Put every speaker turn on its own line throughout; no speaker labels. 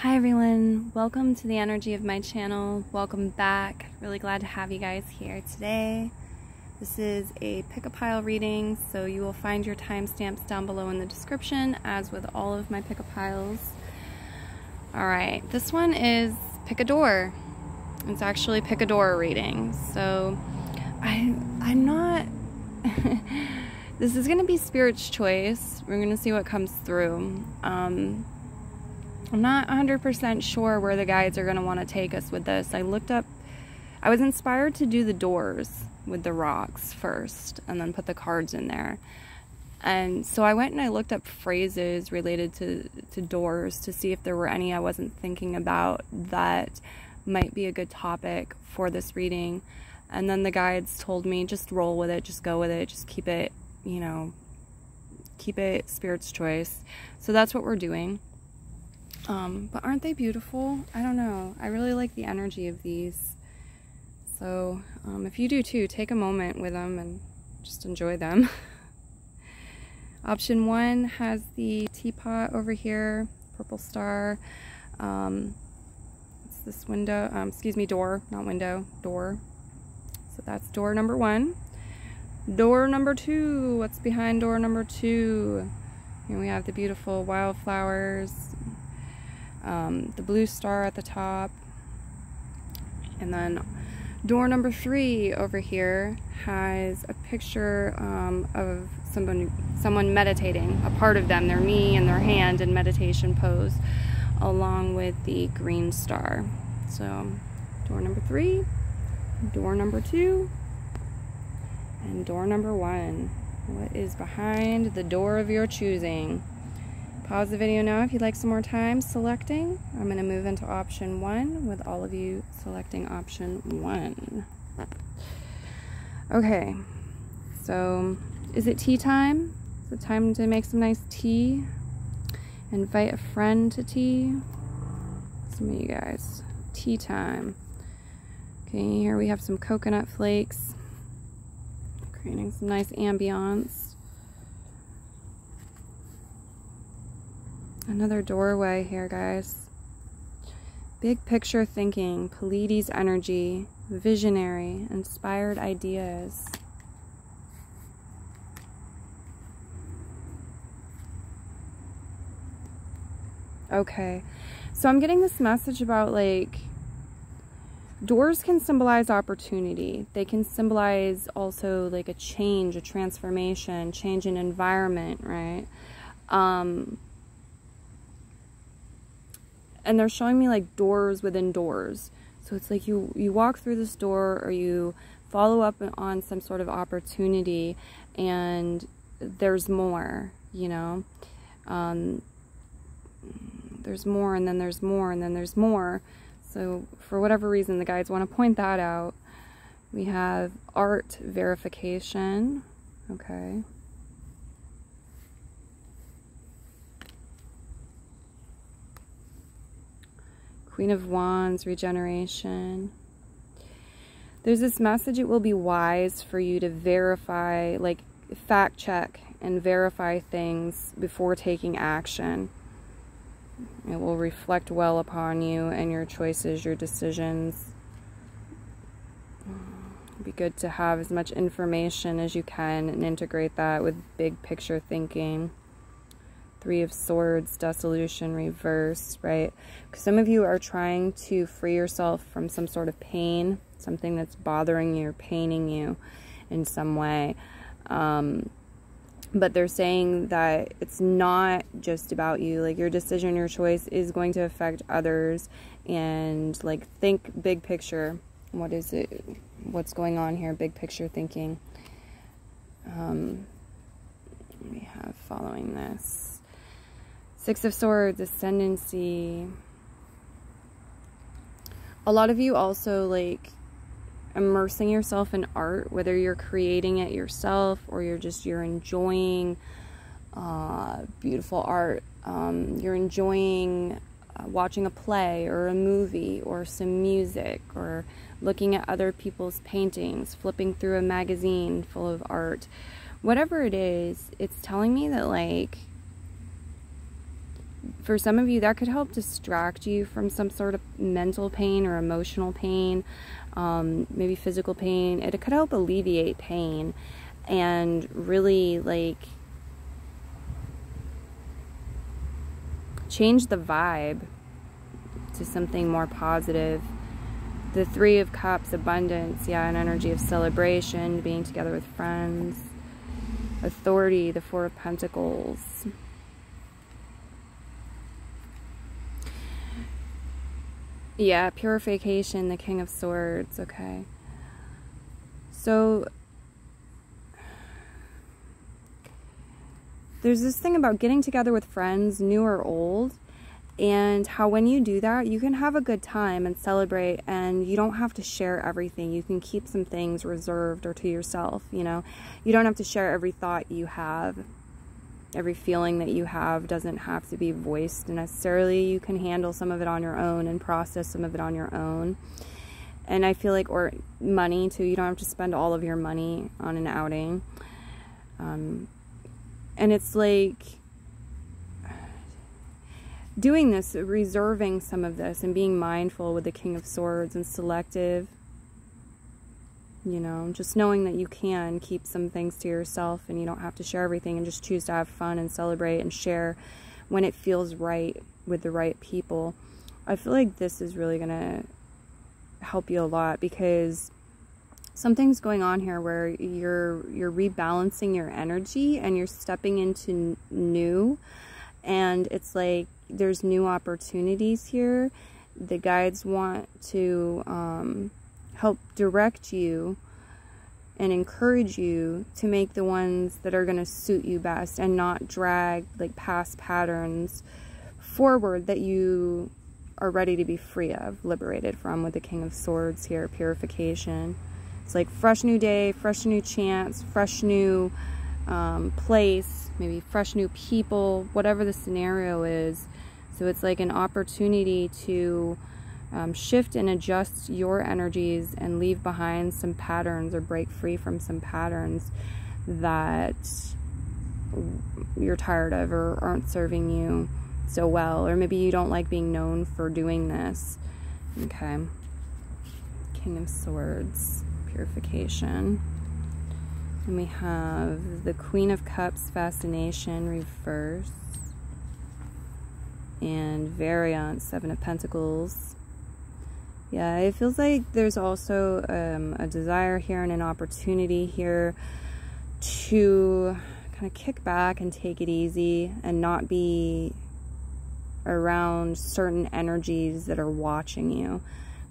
Hi everyone, welcome to the energy of my channel. Welcome back. Really glad to have you guys here today. This is a pick-a-pile reading, so you will find your timestamps down below in the description, as with all of my pick-a-piles. Alright, this one is pick a door. It's actually pick a door reading, so I'm not... This is going to be Spirit's choice. We're going to see what comes through. I'm not 100% sure where the guides are going to want to take us with this. I was inspired to do the doors with the rocks first and then put the cards in there. And so I went and I looked up phrases related to doors to see if there were any I wasn't thinking about that might be a good topic for this reading. And then the guides told me, just roll with it, just go with it, just keep it, you know, keep it Spirit's choice. So that's what we're doing. But aren't they beautiful? I don't know. I really like the energy of these. So if you do too, take a moment with them and just enjoy them. Option 1 has the teapot over here, purple star. It's this window, excuse me, door, not window, door. So that's door number 1. Door number 2, what's behind door number 2? Here we have the beautiful wildflowers. The blue star at the top, and then door number 3 over here has a picture of someone meditating, a part of them, their knee and their hand in meditation pose, along with the green star. So door number 3, door number 2, and door number 1. What is behind the door of your choosing? Pause the video now if you'd like some more time selecting. I'm going to move into option 1 with all of you selecting option 1. Okay, so is it tea time? Is it time to make some nice tea? Invite a friend to tea? Some of you guys. Tea time. Okay, here we have some coconut flakes, creating some nice ambiance. Another doorway here, guys. Big picture thinking, Pleiades energy, visionary, inspired ideas. Okay, so I'm getting this message about, like, doors can symbolize opportunity. They can symbolize also like a change, a transformation, change in environment, right? And they're showing me like doors within doors. So it's like you walk through this door, or you follow up on some sort of opportunity, and there's more, you know? There's more, and then there's more, and then there's more. So for whatever reason, the guides want to point that out. We have art verification. Okay. Queen of Wands, regeneration. There's this message, it will be wise for you to verify, like fact check and verify things before taking action. It will reflect well upon you and your choices, your decisions. It'd be good to have as much information as you can and integrate that with big picture thinking. 3 of Swords, dissolution, reverse, right? Because some of you are trying to free yourself from some sort of pain, something that's bothering you or paining you in some way. But they're saying that it's not just about you. Like, your decision, your choice is going to affect others. And, like, think big picture. What is it? What's going on here? Big picture thinking. We have following this. 6 of Swords, ascendancy. A lot of you also, like, immersing yourself in art, whether you're creating it yourself or you're enjoying beautiful art. You're enjoying watching a play or a movie or some music, or looking at other people's paintings, flipping through a magazine full of art. Whatever it is, it's telling me that, like, for some of you, that could help distract you from some sort of mental pain or emotional pain, maybe physical pain. It could help alleviate pain and really, like, change the vibe to something more positive. The Three of Cups, abundance, yeah, an energy of celebration, being together with friends. Authority, the Four of Pentacles. Yeah, purification, the King of Swords, okay. So, there's this thing about getting together with friends, new or old, and how when you do that, you can have a good time and celebrate, and you don't have to share everything. You can keep some things reserved or to yourself, you know. You don't have to share every thought you have. Every feeling that you have doesn't have to be voiced necessarily. You can handle some of it on your own and process some of it on your own. And I feel like, or money too, you don't have to spend all of your money on an outing. And it's like doing this, reserving some of this and being mindful with the King of Swords and selective, you know, just knowing that you can keep some things to yourself and you don't have to share everything, and just choose to have fun and celebrate and share when it feels right with the right people. I feel like this is really going to help you a lot, because something's going on here where you're rebalancing your energy and you're stepping into new, and it's like there's new opportunities here. The guides want to help direct you and encourage you to make the ones that are going to suit you best, and not drag like past patterns forward that you are ready to be free of, liberated from, with the King of Swords here, purification. It's like fresh new day, fresh new chance, fresh new place, maybe fresh new people, whatever the scenario is. So it's like an opportunity to shift and adjust your energies and leave behind some patterns, or break free from some patterns that you're tired of or aren't serving you so well, or maybe you don't like being known for doing this. Okay. King of Swords, purification. And we have the Queen of Cups, fascination, reverse. And variance, Seven of Pentacles. Yeah, it feels like there's also a desire here and an opportunity here to kind of kick back and take it easy and not be around certain energies that are watching you.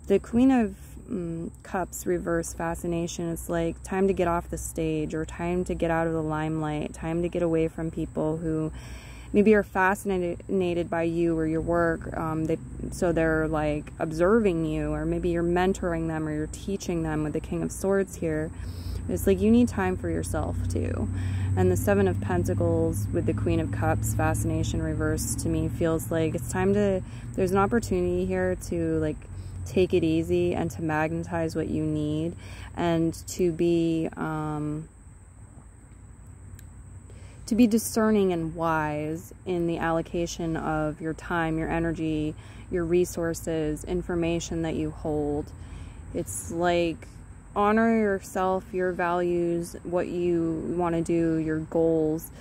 The Queen of Cups, reverse, fascination, is like time to get off the stage, or time to get out of the limelight, time to get away from people who maybe are fascinated by you or your work, so they're like observing you, or maybe you're mentoring them or you're teaching them with the King of Swords here. It's like you need time for yourself too. And the Seven of Pentacles with the Queen of Cups, fascination, reverse, to me feels like it's time to, there's an opportunity here to like take it easy and to magnetize what you need, and to be discerning and wise in the allocation of your time, your energy, your resources, information that you hold. It's like honor yourself, your values, what you want to do, your goals.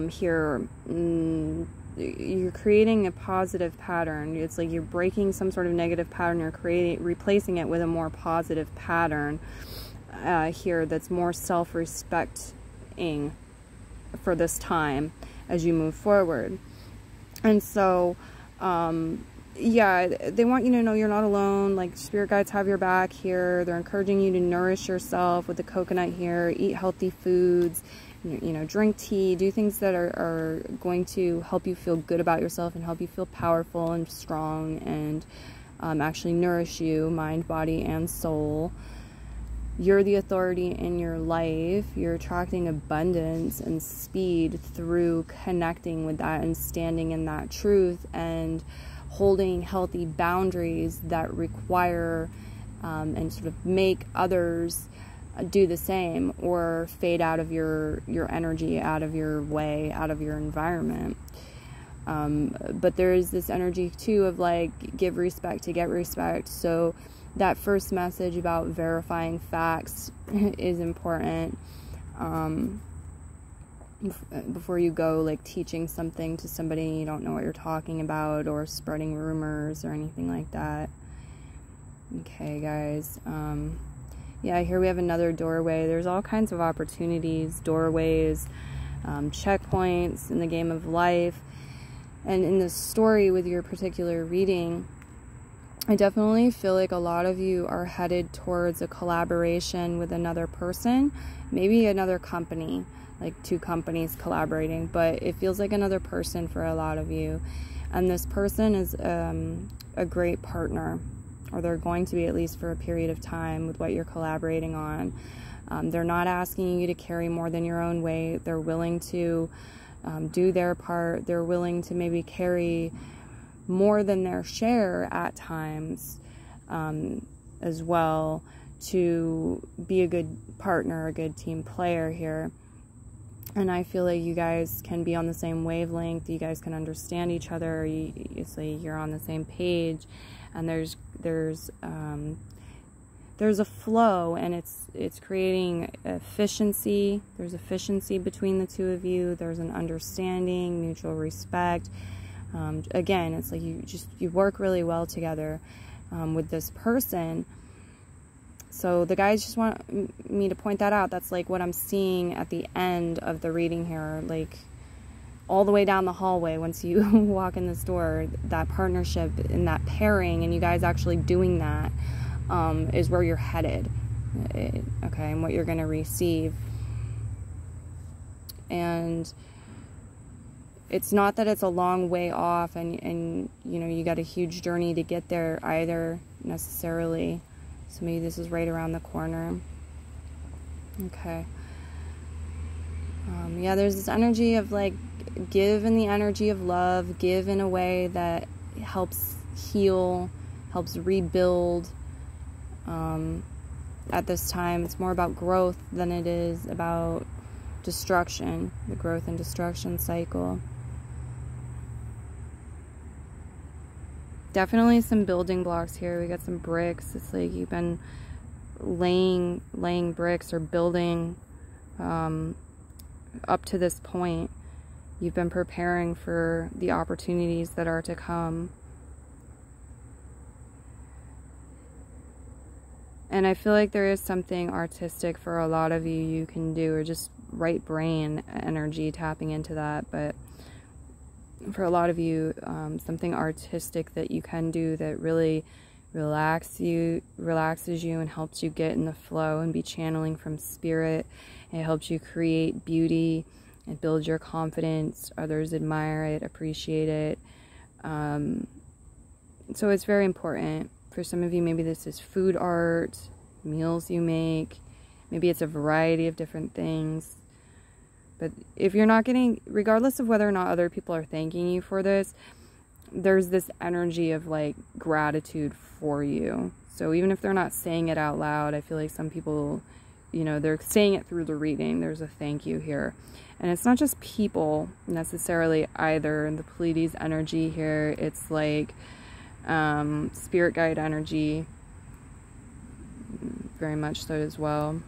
Here, you're creating a positive pattern. It's like you're breaking some sort of negative pattern. You're replacing it with a more positive pattern here that's more self-respecting for this time as you move forward. And so yeah, they want you to know you're not alone. Like, spirit guides have your back here. They're encouraging you to nourish yourself with the coconut here, eat healthy foods, you know, drink tea, do things that are going to help you feel good about yourself and help you feel powerful and strong, and actually nourish you, mind, body, and soul. You're the authority in your life. You're attracting abundance and speed through connecting with that and standing in that truth, and holding healthy boundaries that require and sort of make others do the same, or fade out of your energy, out of your way, out of your environment. But there is this energy too of like, give respect to get respect. So that first message about verifying facts is important. Before you go like teaching something to somebody you don't know what you're talking about, or spreading rumors or anything like that. Okay, guys. Yeah, here we have another doorway. There's all kinds of opportunities, doorways, checkpoints in the game of life. And in this story with your particular reading, I definitely feel like a lot of you are headed towards a collaboration with another person, maybe another company, like 2 companies collaborating, but it feels like another person for a lot of you. And this person is a great partner, or they're going to be, at least for a period of time, with what you're collaborating on. They're not asking you to carry more than your own weight. They're willing to do their part. They're willing to maybe carry more than their share at times as well, to be a good partner, a good team player here. And I feel like you guys can be on the same wavelength. You guys can understand each other. You're on the same page, and there's a flow, and it's creating efficiency. There's efficiency between the 2 of you. There's an understanding, mutual respect. Again, it's like you work really well together with this person. So the guys just want me to point that out. That's like what I'm seeing at the end of the reading here, like all the way down the hallway. Once you walk in this door, that partnership and that pairing, and you guys actually doing that, is where you're headed. Okay, and what you're going to receive. And it's not that it's a long way off and you know, you got a huge journey to get there either, necessarily. So maybe this is right around the corner. Okay. Yeah, there's this energy of like, give in the energy of love, give in a way that helps heal, helps rebuild. At this time, it's more about growth than it is about destruction, the growth and destruction cycle. Definitely some building blocks here. We got some bricks. It's like you've been laying bricks or building up to this point. You've been preparing for the opportunities that are to come. And I feel like there is something artistic for a lot of you can do, or just right brain energy tapping into that. But for a lot of you, something artistic that you can do that really relaxes you and helps you get in the flow and be channeling from spirit. It helps you create beauty and build your confidence. Others admire it, appreciate it. So it's very important. For some of you, maybe this is food art, meals you make. Maybe it's a variety of different things. But if you're not getting, regardless of whether or not other people are thanking you for this, there's this energy of like gratitude for you. So even if they're not saying it out loud, I feel like some people, you know, they're saying it through the reading. There's a thank you here. And it's not just people necessarily either. In the Pleiades energy here, it's like spirit guide energy, very much so as well.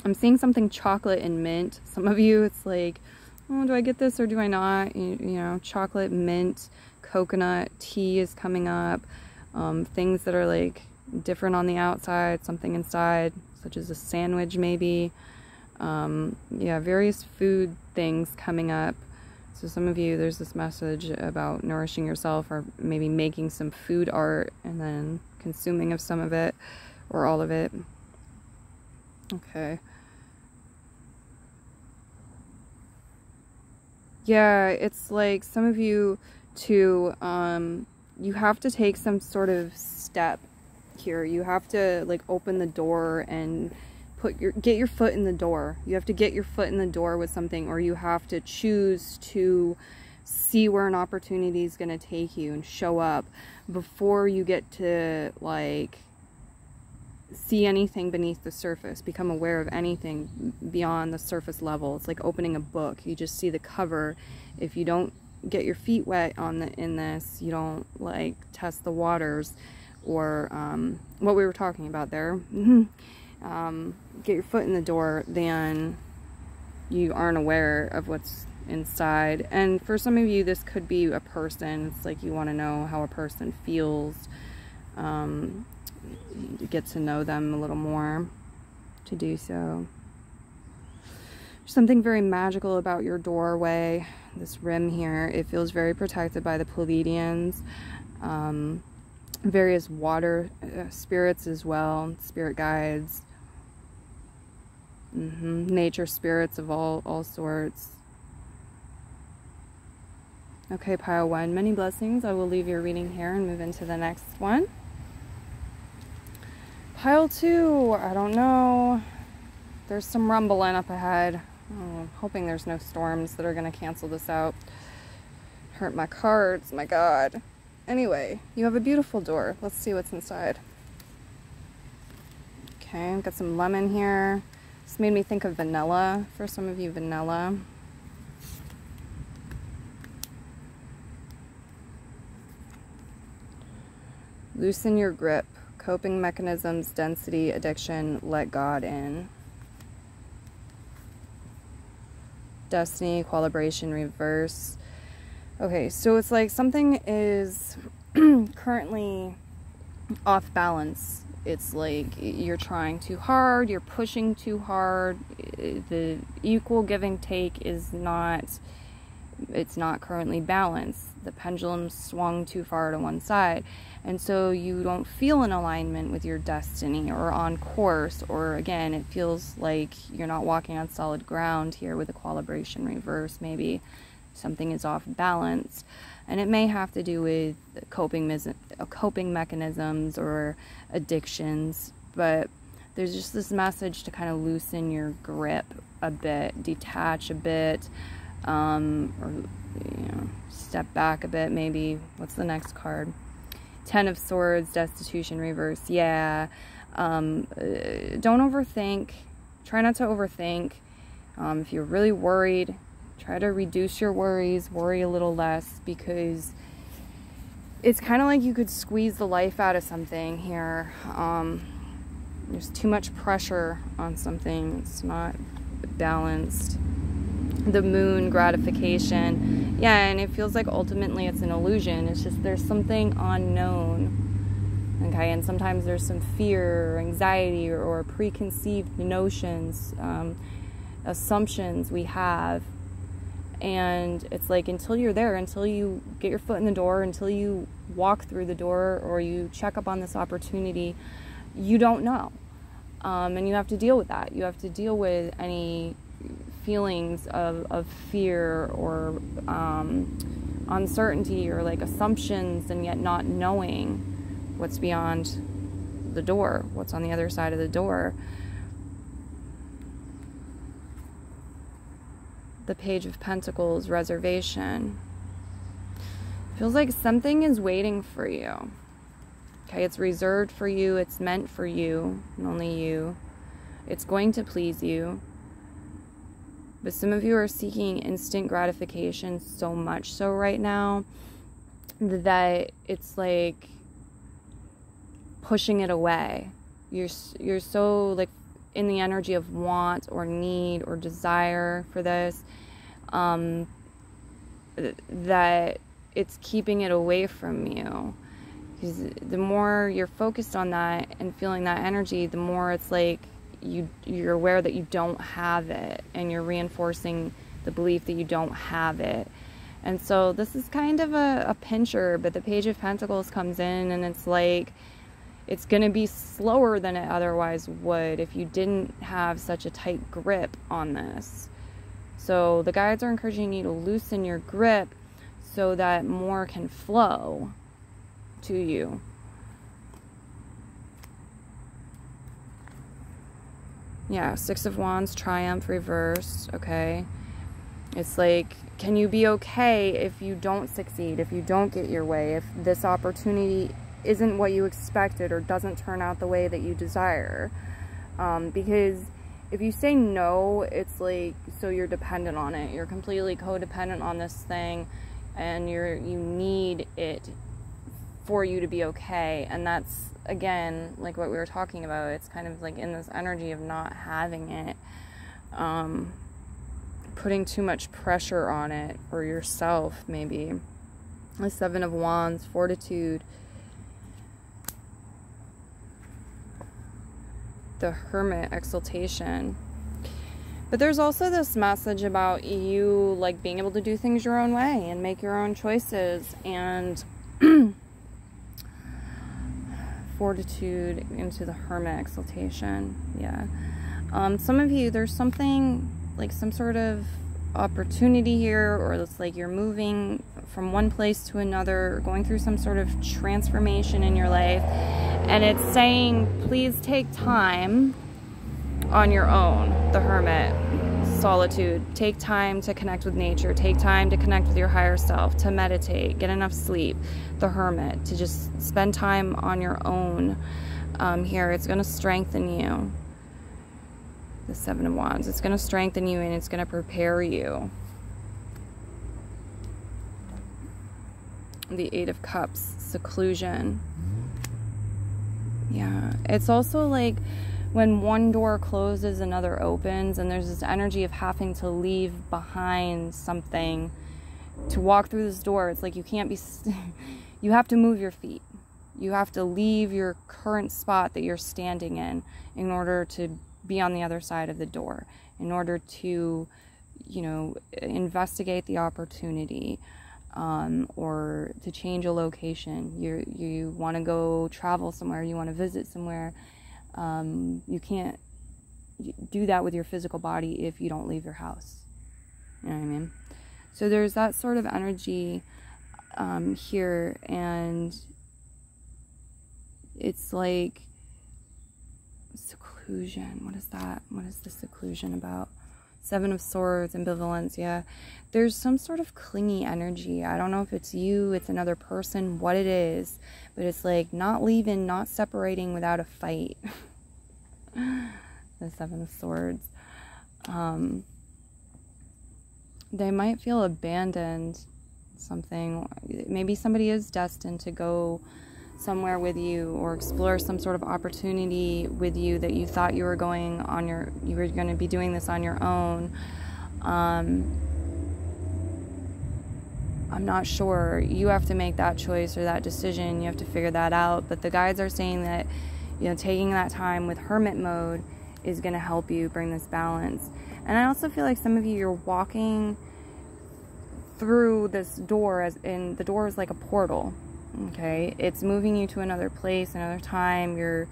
I'm seeing something chocolate and mint. Some of you, it's like, oh, do I get this or do I not? You know, chocolate, mint, coconut, tea is coming up. Things that are like different on the outside, something inside, such as a sandwich maybe. Yeah, various food things coming up. So some of you, there's this message about nourishing yourself, or maybe making some food art and then consuming of some of it or all of it. Okay. Yeah, it's like some of you too, you have to take some sort of step here. You have to like open the door and get your foot in the door. You have to get your foot in the door with something, or you have to choose to see where an opportunity is going to take you and show up before you get to like see anything beneath the surface, become aware of anything beyond the surface level. It's like opening a book. You just see the cover. If you don't get your feet wet in this. You don't like test the waters, or what we were talking about there. Get your foot in the door, then you aren't aware of what's inside. And for some of you, this could be a person. It's like you want to know how a person feels, get to know them a little more to do so. There's something very magical about your doorway, this rim here. It feels very protected by the Pleiadians, various water spirits as well, spirit guides, nature spirits of all sorts. Okay, pile 1, many blessings. I will leave your reading here and move into the next one. Pile 2, I don't know. There's some rumbling up ahead. Oh, hoping there's no storms that are going to cancel this out. Hurt my cards, my God. Anyway, you have a beautiful door. Let's see what's inside. Okay, I've got some lemon here. This made me think of vanilla. For some of you, vanilla. Loosen your grip. Coping mechanisms, density, addiction, let God in. Destiny, equilibration, reverse. Okay, so it's like something is currently off balance. It's like you're trying too hard, you're pushing too hard. The equal give and take is not, it's not currently balanced. The pendulum swung too far to one side. And so you don't feel in alignment with your destiny or on course, or again, it feels like you're not walking on solid ground here with equilibration reverse. Maybe something is off balance, and it may have to do with coping mechanisms or addictions, but there's just this message to kind of loosen your grip a bit, detach a bit, or, you know, step back a bit maybe. What's the next card? 10 of Swords, destitution reverse. Yeah. Don't overthink. Try not to overthink. If you're really worried, try to reduce your worries. Worry a little less, because it's kind of like you could squeeze the life out of something here. There's too much pressure on something. It's not balanced. The moon, gratification. Yeah, and it feels like ultimately it's an illusion. It's just there's something unknown. Okay, and sometimes there's some fear or anxiety or preconceived notions, assumptions we have. And it's like until you're there, until you get your foot in the door, until you walk through the door or you check up on this opportunity, you don't know. And you have to deal with that. You have to deal with any feelings of fear or uncertainty or like assumptions, and yet not knowing what's beyond the door, what's on the other side of the door. The Page of Pentacles, reservation. Feels like something is waiting for you. Okay, it's reserved for you, it's meant for you, and only you. It's going to please you. But some of you are seeking instant gratification so much so right now that it's like pushing it away. You're so like in the energy of want or need or desire for this, that it's keeping it away from you. Because the more you're focused on that and feeling that energy, the more it's like you're aware that you don't have it, and you're reinforcing the belief that you don't have it. And so this is kind of a pincher, but the Page of Pentacles comes in, and it's like it's going to be slower than it otherwise would if you didn't have such a tight grip on this. So the guides are encouraging you to loosen your grip so that more can flow to you. Yeah, Six of Wands, triumph, reverse. Okay. It's like, can you be okay if you don't succeed, if you don't get your way, if this opportunity isn't what you expected or doesn't turn out the way that you desire? Because if you say no, it's like, so you're dependent on it. You're completely codependent on this thing. and you need it for you to be okay. And that's, again, like what we were talking about. It's kind of like in this energy of not having it, putting too much pressure on it, or yourself, maybe. The Seven of Wands, fortitude. The Hermit, exaltation. But there's also this message about you, like, being able to do things your own way and make your own choices, and fortitude into the Hermit, exaltation. Yeah. Some of you, there's something like some sort of opportunity here, or it's like you're moving from one place to another, going through some sort of transformation in your life, and it's saying, please take time on your own. The Hermit, solitude. Take time to connect with nature. Take time to connect with your higher self, to meditate, get enough sleep. The Hermit, to just spend time on your own. Here, it's going to strengthen you. The Seven of Wands, it's going to strengthen you, and it's going to prepare you. The Eight of Cups, seclusion. Yeah, it's also like when one door closes, another opens, and there's this energy of having to leave behind something to walk through this door. It's like you can't be, you have to move your feet. You have to leave your current spot that you're standing in order to be on the other side of the door, in order to, you know, investigate the opportunity, or to change a location. You want to go travel somewhere, you want to visit somewhere. You can't do that with your physical body if you don't leave your house. You know what I mean? So there's that sort of energy here, and it's like seclusion. What is that? What is the seclusion about? Seven of Swords, ambivalence. Yeah, there's some sort of clingy energy. I don't know if it's you, it's another person, what it is, but it's like not leaving, not separating without a fight. The Seven of Swords. They might feel abandoned. Something, maybe somebody is destined to go somewhere with you, or explore some sort of opportunity with you that you thought you were going on you were going to be doing this on your own. I'm not sure. You have to make that choice or that decision. You have to figure that out. But the guides are saying that, you know, taking that time with Hermit mode is going to help you bring this balance. And I also feel like some of you, you're walking through this door, as in the door is like a portal. Okay, it's moving you to another place, another time. You're,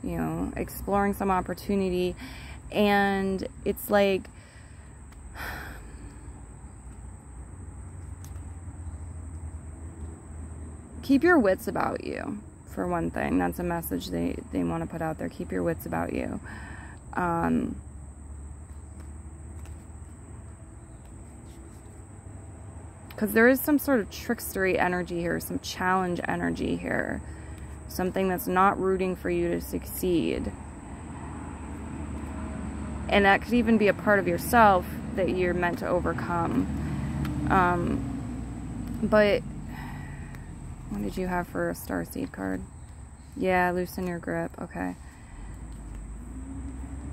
you know, exploring some opportunity, and it's like keep your wits about you, for one thing. That's a message they want to put out there. Keep your wits about you. Because there is some sort of trickstery energy here, some challenge energy here. Something that's not rooting for you to succeed. And that could even be a part of yourself that you're meant to overcome. But what did you have for a Starseed card? Yeah, loosen your grip. Okay.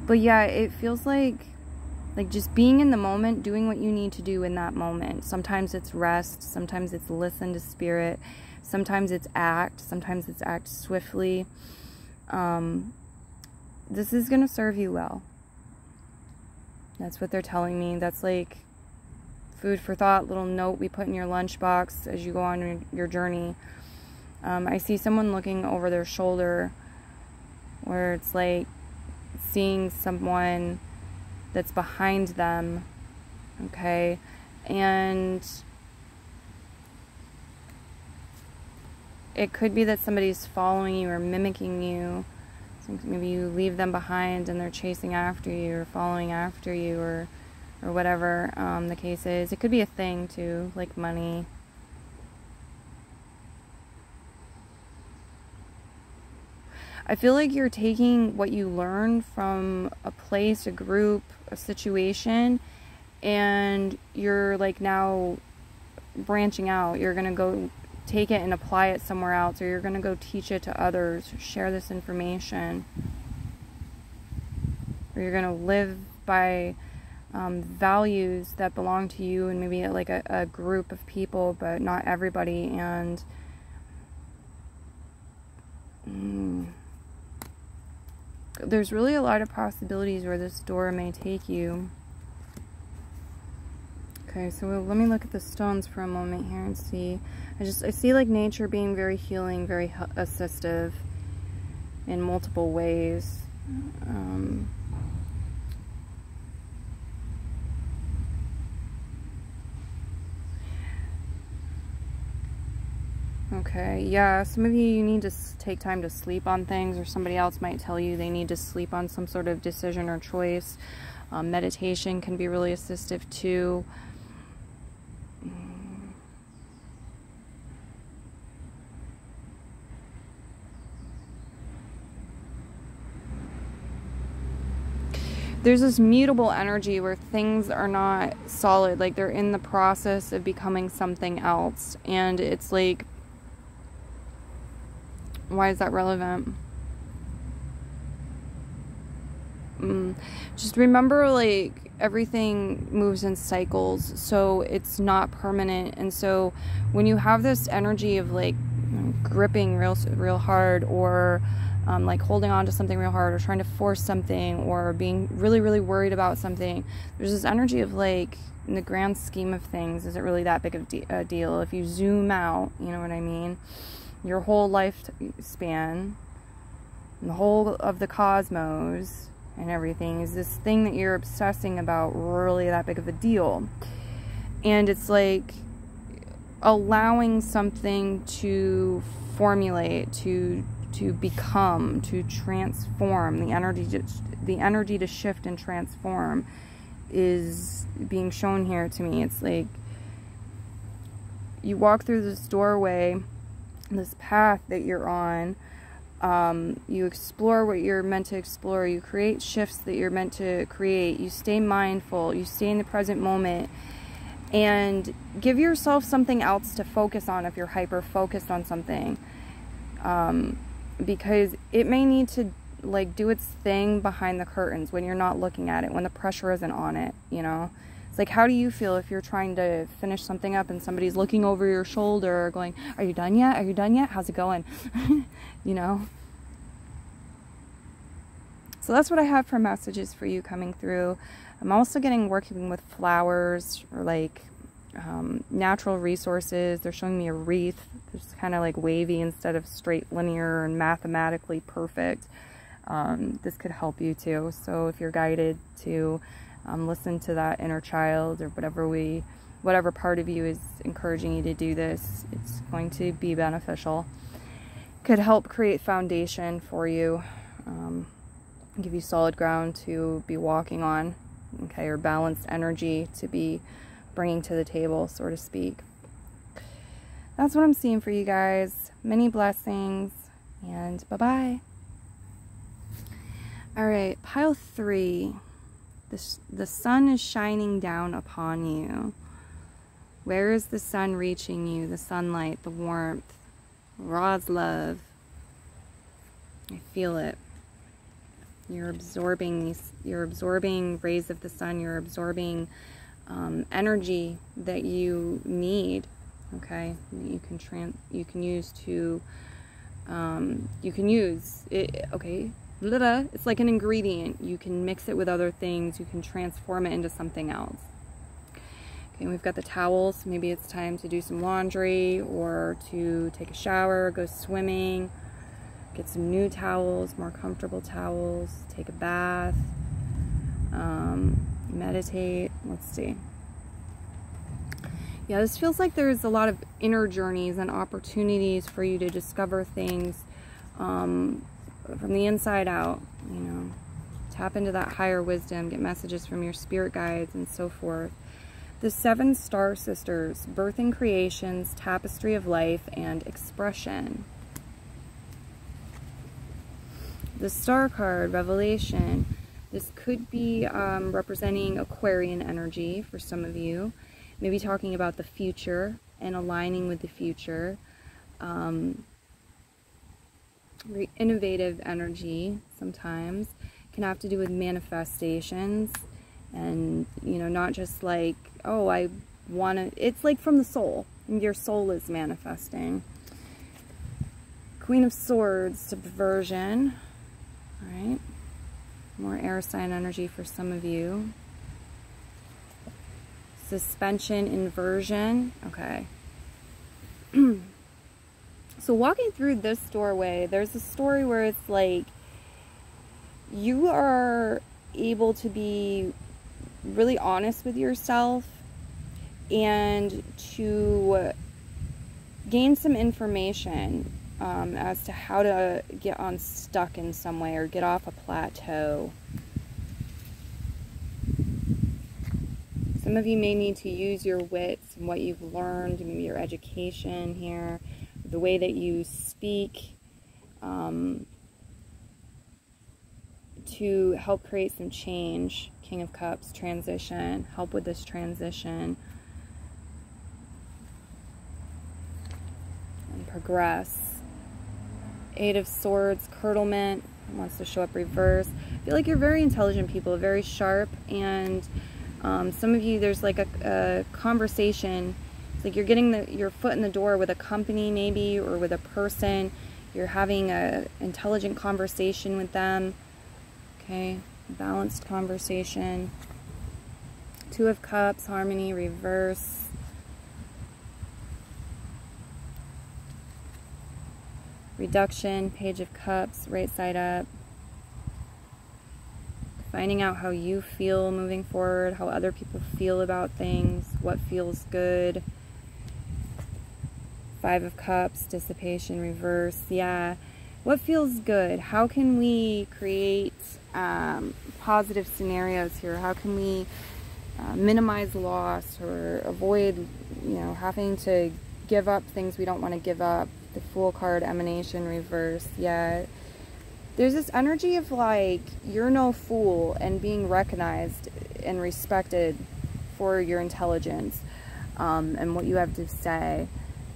But yeah, it feels like just being in the moment, doing what you need to do in that moment. Sometimes it's rest, sometimes it's listen to spirit, sometimes it's act swiftly. This is going to serve you well. That's what they're telling me. That's like food for thought, little note we put in your lunchbox as you go on your journey. I see someone looking over their shoulder, where it's like seeing someone that's behind them, okay? And it could be that somebody's following you or mimicking you. So maybe you leave them behind and they're chasing after you or following after you, or whatever the case is. It could be a thing too, like money. I feel like you're taking what you learned from a place, a group, a situation, and you're like now branching out. You're going to go take it and apply it somewhere else, or you're going to go teach it to others, share this information, or you're going to live by values that belong to you and maybe like a group of people, but not everybody. And there's really a lot of possibilities where this door may take you. Okay, so let me look at the stones for a moment here and see. I see like nature being very healing, very assistive in multiple ways. Okay, yeah, some of you need to take time to sleep on things, or somebody else might tell you they need to sleep on some sort of decision or choice. Meditation can be really assistive too. There's this mutable energy where things are not solid, like they're in the process of becoming something else. And it's like, why is that relevant? Just remember, like, everything moves in cycles, so it's not permanent. And so when you have this energy of like gripping real hard, or like holding on to something real hard, or trying to force something, or being really worried about something, there's this energy of like, in the grand scheme of things, is it really that big of a deal? If you zoom out, you know what I mean, your whole lifespan, the whole of the cosmos and everything, is this thing that you're obsessing about really that big of a deal? And it's like allowing something to formulate, to become, to transform. The energy to shift and transform is being shown here to me. It's like you walk through this doorway, this path that you're on. You explore what you're meant to explore. You create shifts that you're meant to create. You stay mindful. You stay in the present moment. And give yourself something else to focus on if you're hyper-focused on something. Because it may need to like do its thing behind the curtains when you're not looking at it, when the pressure isn't on it, you know? It's like, how do you feel if you're trying to finish something up and somebody's looking over your shoulder going, are you done yet? Are you done yet? How's it going? You know? So that's what I have for messages for you coming through. I'm also working with flowers, or like natural resources. They're showing me a wreath. It's kind of like wavy instead of straight, linear, and mathematically perfect. This could help you too. So if you're guided to listen to that inner child, or whatever part of you is encouraging you to do this, it's going to be beneficial. Could help create foundation for you, give you solid ground to be walking on, okay, or balanced energy to be bringing to the table, so to speak. That's what I'm seeing for you guys. Many blessings, and bye-bye. All right, pile 3. The sun is shining down upon you. Where is the sun reaching you? The sunlight, the warmth, Ra's love. I feel it. You're absorbing rays of the sun. You're absorbing energy that you need. Okay, you can use it. Okay, it's like an ingredient. You can mix it with other things. You can transform it into something else. Okay, we've got the towels. Maybe it's time to do some laundry, or to take a shower, go swimming, get some new towels, more comfortable towels, take a bath, meditate. Let's see. Yeah, this feels like there's a lot of inner journeys and opportunities for you to discover things from the inside out, you know. Tap into that higher wisdom, get messages from your spirit guides, and so forth. The 7 star sisters, birthing creations, tapestry of life, and expression. The star card, revelation. This could be representing Aquarian energy for some of you. maybe talking about the future and aligning with the future. Innovative energy sometimes can have to do with manifestations, and you know, not just like, oh, I want to, it's like from the soul, your soul is manifesting. Queen of Swords, subversion. All right, more air sign energy for some of you. Suspension, inversion. Okay. So walking through this doorway, there's a story where it's like you are able to be really honest with yourself and to gain some information as to how to get unstuck in some way or get off a plateau. Some of you may need to use your wits and what you've learned, maybe your education here, the way that you speak, to help create some change. King of Cups, transition, help with this transition and progress. Eight of Swords, curdlement, wants to show up reverse. I feel like you're very intelligent people, very sharp, and some of you, there's like a conversation. It's like you're getting your foot in the door with a company maybe, or with a person. You're having an intelligent conversation with them. Okay, balanced conversation. Two of Cups, harmony, reverse. Reduction, Page of Cups, right side up. Finding out how you feel moving forward, how other people feel about things, what feels good. Five of Cups, dissipation, reverse. Yeah, what feels good? How can we create positive scenarios here? How can we minimize loss or avoid, you know, having to give up things we don't want to give up? The Fool card, emanation, reverse. Yeah. There's this energy of like, you're no fool, and being recognized and respected for your intelligence and what you have to say,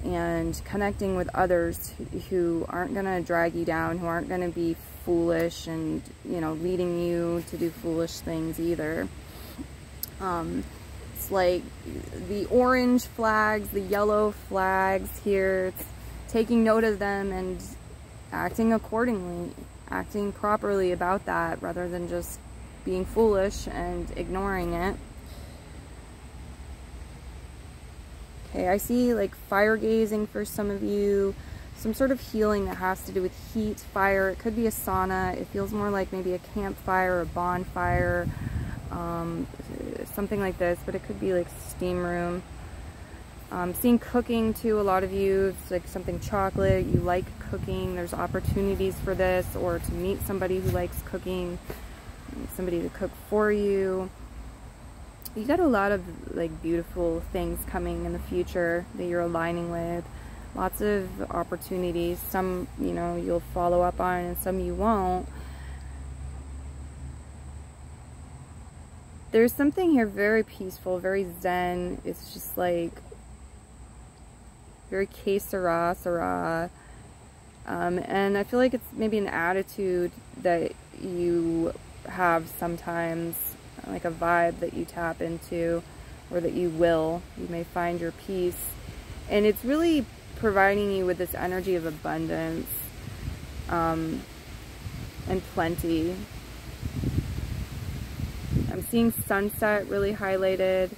and connecting with others who aren't going to drag you down, who aren't going to be foolish and, you know, leading you to do foolish things either. It's like the orange flags, the yellow flags here, it's taking note of them and acting accordingly. Acting properly about that rather than just being foolish and ignoring it. Okay, I see like fire gazing for some of you. Some sort of healing that has to do with heat, fire. It could be a sauna. It feels more like maybe a campfire, a bonfire, something like this, but it could be like steam room. Seeing cooking too, a lot of you, it's like something chocolate, you like cooking, there's opportunities for this, or to meet somebody who likes cooking, somebody to cook for you. You got a lot of like beautiful things coming in the future that you're aligning with. Lots of opportunities, some, you know, you'll follow up on and some you won't. There's something here very peaceful, very zen. It's just like very que sera, sera. And I feel like it's maybe an attitude that you have sometimes, like a vibe that you tap into, or that you may find your peace. And it's really providing you with this energy of abundance and plenty. I'm seeing sunset really highlighted.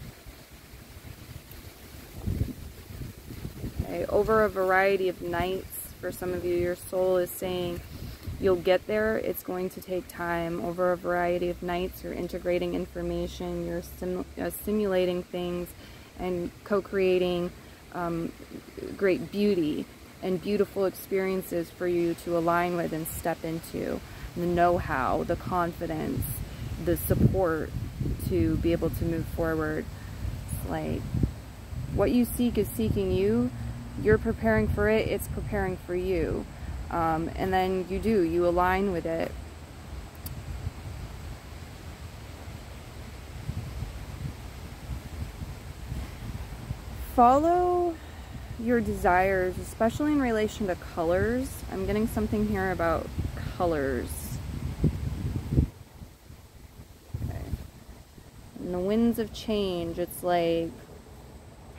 Okay, over a variety of nights. For some of you, your soul is saying you'll get there. It's going to take time. Over a variety of nights, you're integrating information, you're simulating things, and co-creating great beauty and beautiful experiences for you to align with and step into. The know-how, the confidence, the support to be able to move forward. It's like what you seek is seeking you. You're preparing for it, it's preparing for you. And then you align with it. follow your desires, especially in relation to colors. I'm getting something here about colors. Okay. And the winds of change, it's like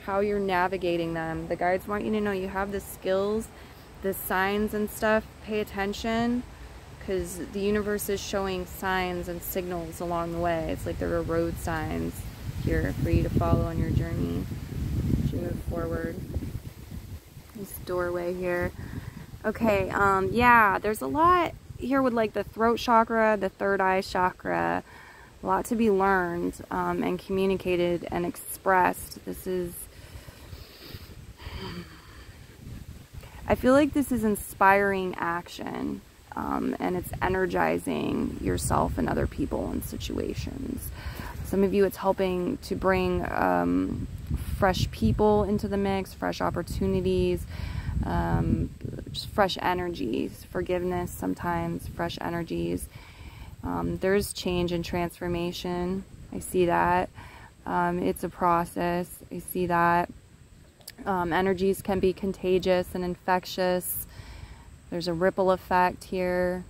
how you're navigating them. The guides want you to know you have the skills, the signs and stuff. Pay attention, because the universe is showing signs and signals along the way. It's like there are road signs here for you to follow on your journey as you move forward. This doorway here. Okay, yeah, there's a lot here with like the throat chakra, the third eye chakra. A lot to be learned and communicated and expressed. This is, I feel like this is inspiring action, and it's energizing yourself and other people and situations. Some of you, it's helping to bring fresh people into the mix, fresh opportunities, just fresh energies, forgiveness sometimes, fresh energies. There's change and transformation. I see that. It's a process. I see that. Energies can be contagious and infectious. There's a ripple effect here.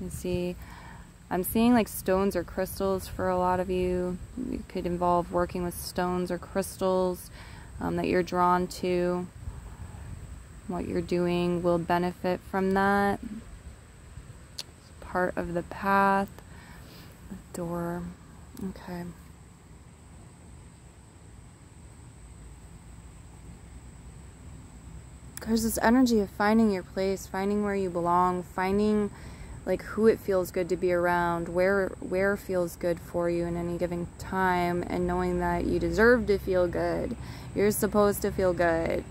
You see, I'm seeing like stones or crystals for a lot of you. It could involve working with stones or crystals that you're drawn to. What you're doing will benefit from that. It's part of the path. The door. Okay. There's this energy of finding your place, finding where you belong, finding like who it feels good to be around, where feels good for you in any given time, and knowing that you deserve to feel good. You're supposed to feel good.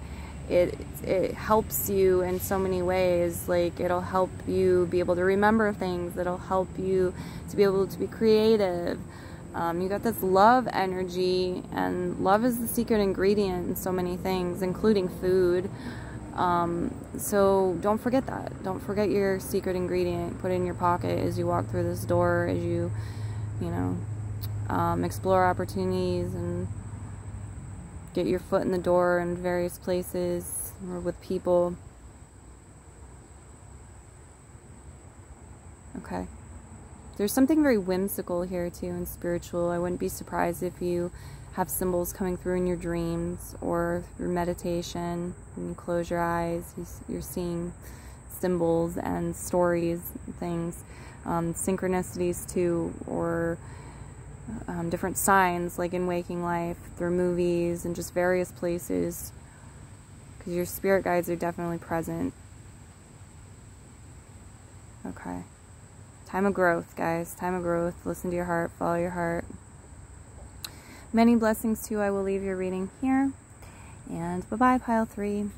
It helps you in so many ways. Like, it'll help you be able to remember things. It'll help you to be able to be creative. You got this love energy, and love is the secret ingredient in so many things, including food. So don't forget that. Don't forget your secret ingredient. Put it in your pocket as you walk through this door, as you explore opportunities and get your foot in the door in various places or with people. Okay. There's something very whimsical here too and spiritual. I wouldn't be surprised if you have symbols coming through in your dreams or through meditation. When you close your eyes, you're seeing symbols and stories and things. Synchronicities too, or different signs like in waking life, through movies and just various places, because your spirit guides are definitely present. Okay. Time of growth, guys. Time of growth. Listen to your heart. Follow your heart. Many blessings to you. I will leave your reading here. And bye-bye, Pile 3.